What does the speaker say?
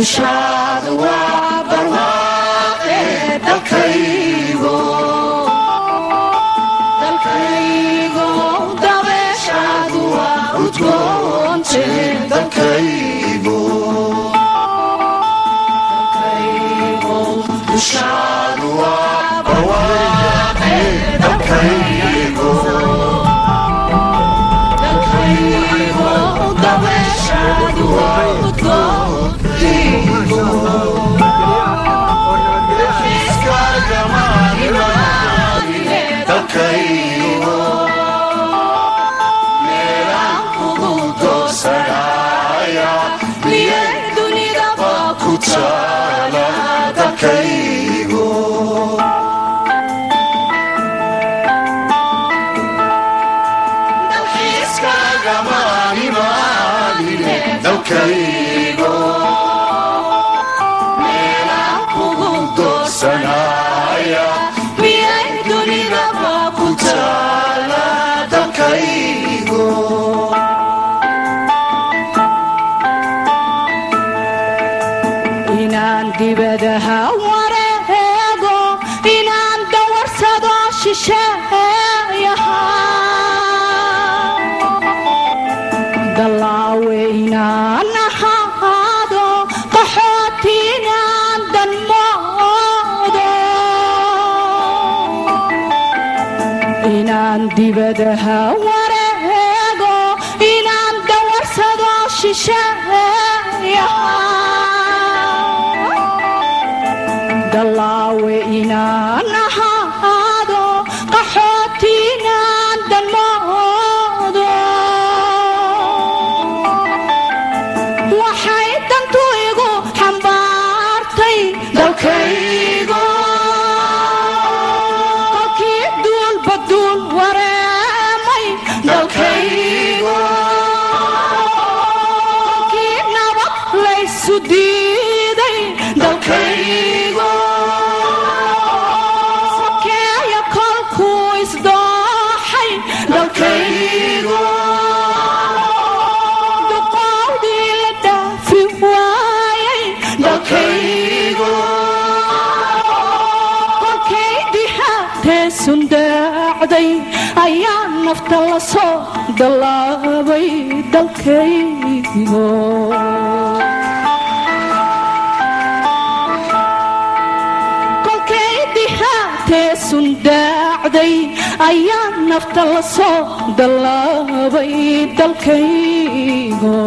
dushaada waa barwaaqe dalkaygo dabeeshaadu waa udgoonte dalkaygo dushaadu waa barwaaqe dalkaygo dabeeshaadu waa udgoonte dalkaygo meelaan kugu doorsanaya miyay dunidaba ku taala dalkaygo dalxiiskagamaanimaadine dalkaygo meelaan kugu doorsanaya miyay dunidaba ku taala dalkaygo inaan dibadaha wareego inaan dawarsado shisheeyaha dallaawe inaan ahaado qaxooti inaan danmoodo inaan dibadaha wareego inaan dawarsado shisheeyaha dallaawe inaan ahaado qaxooti inaan danmoodo waxay dantu igu xambaartay dalkaygo kolkii duulba duul wareemay dalkaygo kolkii nabad laysu diiday dalkaygo sakeeya kolkuu isdooxay dalkaygo duqowdii la dhaafi waayay dalkaygo kolkay dihaatee sundaacday ayaa nafta la soo dallaabay dalkaygo kolkay dihaatee sundaacday ayaa nafta la soo dallaabay dalkaygo